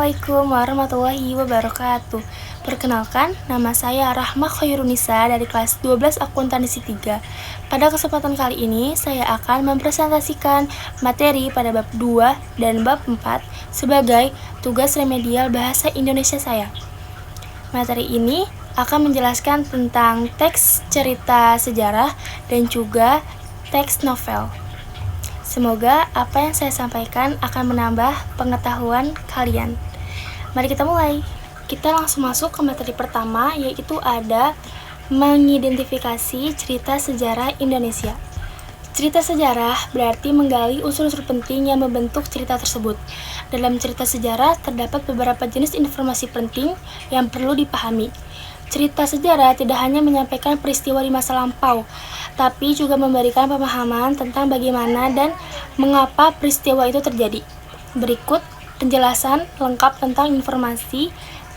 Assalamualaikum warahmatullahi wabarakatuh. Perkenalkan, nama saya Rahma Khairunisa dari kelas 12 Akuntansi 3. Pada kesempatan kali ini, saya akan mempresentasikan materi pada bab 2 dan bab 4 sebagai tugas remedial bahasa Indonesia saya. Materi ini akan menjelaskan tentang teks cerita sejarah dan juga teks novel. Semoga apa yang saya sampaikan akan menambah pengetahuan kalian. Mari kita mulai. Kita langsung masuk ke materi pertama, yaitu ada mengidentifikasi cerita sejarah Indonesia. Cerita sejarah berarti menggali unsur-unsur penting yang membentuk cerita tersebut. Dalam cerita sejarah terdapat beberapa jenis informasi penting yang perlu dipahami. Cerita sejarah tidak hanya menyampaikan peristiwa di masa lampau, tapi juga memberikan pemahaman tentang bagaimana dan mengapa peristiwa itu terjadi. Berikut penjelasan lengkap tentang informasi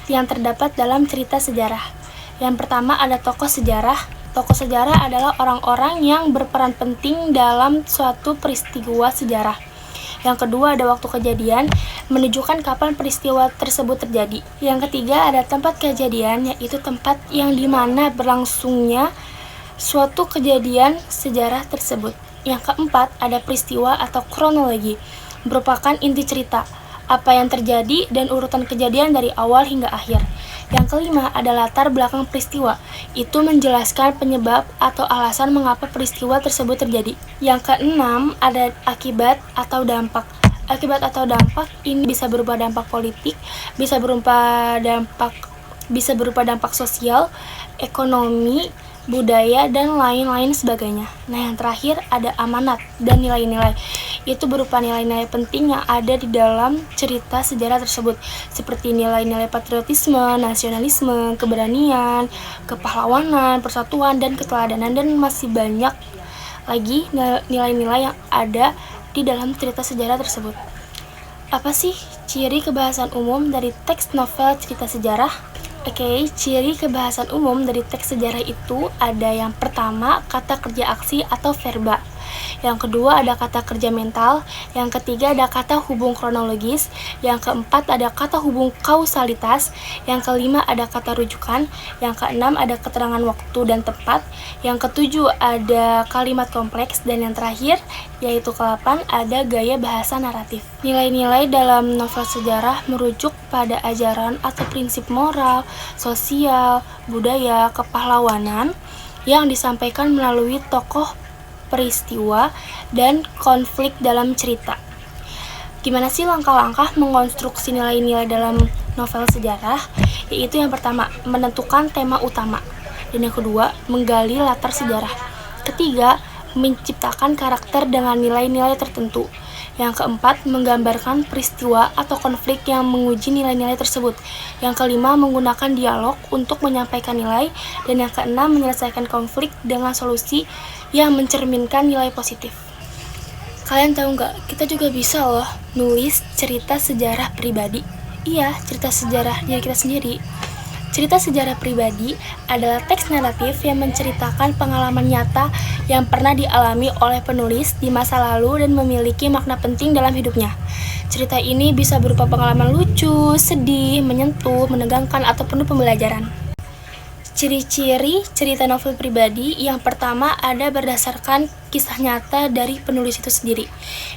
yang terdapat dalam cerita sejarah. Yang pertama ada tokoh sejarah. Tokoh sejarah adalah orang-orang yang berperan penting dalam suatu peristiwa sejarah. Yang kedua ada waktu kejadian, menunjukkan kapan peristiwa tersebut terjadi. Yang ketiga ada tempat kejadian, yaitu tempat yang dimana berlangsungnya suatu kejadian sejarah tersebut. Yang keempat ada peristiwa atau kronologi, merupakan inti cerita, apa yang terjadi dan urutan kejadian dari awal hingga akhir. Yang kelima ada latar belakang peristiwa, itu menjelaskan penyebab atau alasan mengapa peristiwa tersebut terjadi. Yang keenam ada akibat atau dampak. Akibat atau dampak ini bisa berupa dampak politik, bisa berupa dampak sosial, ekonomi, budaya, dan lain-lain sebagainya. Nah, yang terakhir ada amanat dan nilai-nilai. Itu berupa nilai-nilai penting yang ada di dalam cerita sejarah tersebut, seperti nilai-nilai patriotisme, nasionalisme, keberanian, kepahlawanan, persatuan, dan keteladanan, dan masih banyak lagi nilai-nilai yang ada di dalam cerita sejarah tersebut. Apa sih ciri kebahasan umum dari teks novel cerita sejarah? Ciri kebahasan umum dari teks sejarah itu ada yang pertama, kata kerja aksi atau verba. Yang kedua ada kata kerja mental, yang ketiga ada kata hubung kronologis, yang keempat ada kata hubung kausalitas, yang kelima ada kata rujukan, yang keenam ada keterangan waktu dan tempat, yang ketujuh ada kalimat kompleks, dan yang terakhir yaitu ke-8 ada gaya bahasa naratif. Nilai-nilai dalam novel sejarah merujuk pada ajaran atau prinsip moral, sosial, budaya, kepahlawanan yang disampaikan melalui tokoh, peristiwa, dan konflik dalam cerita. Gimana sih langkah-langkah mengonstruksi nilai-nilai dalam novel sejarah? Yaitu yang pertama, menentukan tema utama. Dan yang kedua, menggali latar sejarah. Ketiga, menciptakan karakter dengan nilai-nilai tertentu. Yang keempat, menggambarkan peristiwa atau konflik yang menguji nilai-nilai tersebut. Yang kelima, menggunakan dialog untuk menyampaikan nilai. Dan yang keenam, menyelesaikan konflik dengan solusi yang mencerminkan nilai positif. Kalian tahu nggak, kita juga bisa loh nulis cerita sejarah pribadi. Iya, cerita sejarah diri kita sendiri. Cerita sejarah pribadi adalah teks naratif yang menceritakan pengalaman nyata yang pernah dialami oleh penulis di masa lalu dan memiliki makna penting dalam hidupnya. Cerita ini bisa berupa pengalaman lucu, sedih, menyentuh, menegangkan, atau penuh pembelajaran. Ciri-ciri cerita novel pribadi yang pertama ada berdasarkan kisah nyata dari penulis itu sendiri.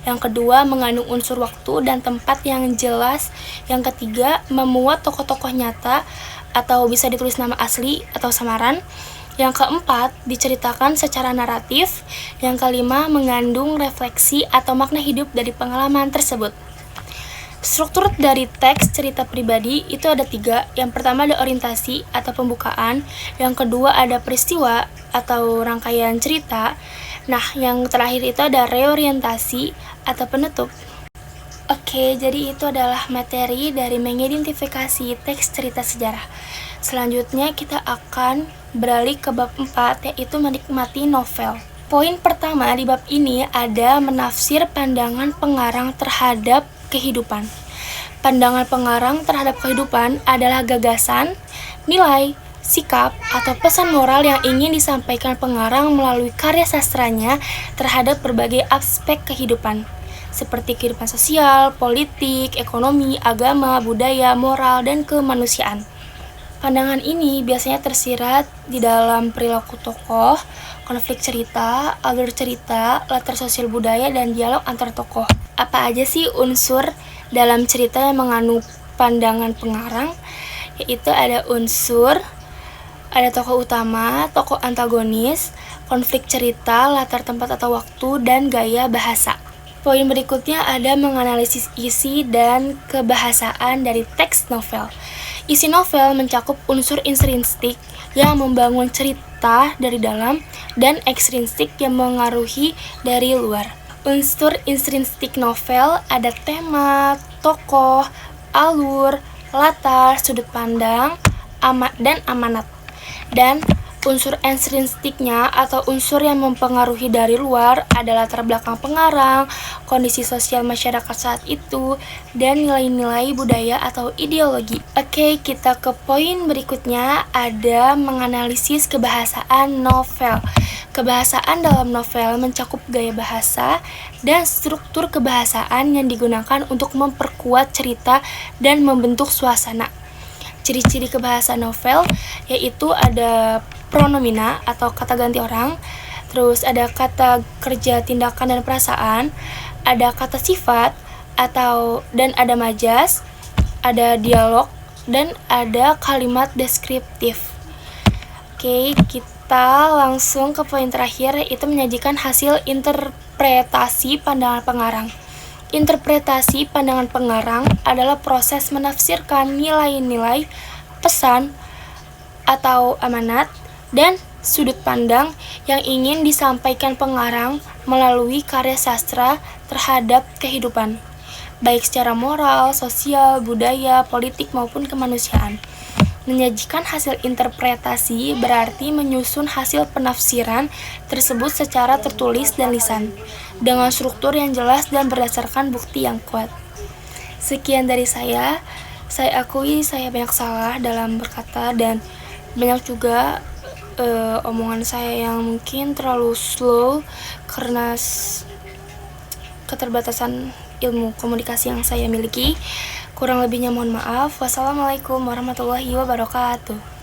Yang kedua, mengandung unsur waktu dan tempat yang jelas. Yang ketiga, memuat tokoh-tokoh nyata atau bisa ditulis nama asli atau samaran. Yang keempat, diceritakan secara naratif. Yang kelima, mengandung refleksi atau makna hidup dari pengalaman tersebut. Struktur dari teks cerita pribadi itu ada 3. Yang pertama ada orientasi atau pembukaan. Yang kedua ada peristiwa atau rangkaian cerita. Nah, yang terakhir itu ada reorientasi atau penutup. Jadi itu adalah materi dari mengidentifikasi teks cerita sejarah. Selanjutnya kita akan beralih ke bab 4, yaitu menikmati novel. Poin pertama di bab ini ada menafsir pandangan pengarang terhadap kehidupan. Pandangan pengarang terhadap kehidupan adalah gagasan, nilai, sikap, atau pesan moral yang ingin disampaikan pengarang melalui karya sastranya terhadap berbagai aspek kehidupan. seperti kehidupan sosial, politik, ekonomi, agama, budaya, moral, dan kemanusiaan. Pandangan ini biasanya tersirat di dalam perilaku tokoh, konflik cerita, alur cerita, latar sosial budaya, dan dialog antar tokoh. Apa aja sih unsur dalam cerita yang mengandung pandangan pengarang? Yaitu ada tokoh utama, tokoh antagonis, konflik cerita, latar tempat atau waktu, dan gaya bahasa. Poin berikutnya ada menganalisis isi dan kebahasaan dari teks novel. Isi novel mencakup unsur intrinsik yang membangun cerita dari dalam dan ekstrinsik yang mengaruhi dari luar. Unsur intrinsik novel ada tema, tokoh, alur, latar, sudut pandang, dan amanat. Dan unsur ekstrinsiknya atau unsur yang mempengaruhi dari luar adalah latar belakang pengarang, kondisi sosial masyarakat saat itu, dan nilai-nilai budaya atau ideologi. Oke, kita ke poin berikutnya, ada menganalisis kebahasaan novel. Kebahasaan dalam novel mencakup gaya bahasa dan struktur kebahasaan yang digunakan untuk memperkuat cerita dan membentuk suasana. Ciri-ciri kebahasaan novel yaitu ada pronomina atau kata ganti orang, terus ada kata kerja, tindakan, dan perasaan, ada kata sifat dan ada majas, ada dialog, dan ada kalimat deskriptif. Oke, kita langsung ke poin terakhir, yaitu menyajikan hasil interpretasi pandangan pengarang. Interpretasi pandangan pengarang adalah proses menafsirkan nilai-nilai, pesan, atau amanat, dan sudut pandang yang ingin disampaikan pengarang melalui karya sastra terhadap kehidupan, baik secara moral, sosial, budaya, politik, maupun kemanusiaan. Menyajikan hasil interpretasi berarti menyusun hasil penafsiran tersebut secara tertulis dan lisan, dengan struktur yang jelas dan berdasarkan bukti yang kuat. Sekian dari saya akui saya banyak salah dalam berkata dan banyak juga omongan saya yang mungkin terlalu slow karena keterbatasan ilmu komunikasi yang saya miliki. Kurang lebihnya mohon maaf. Wassalamualaikum warahmatullahi wabarakatuh.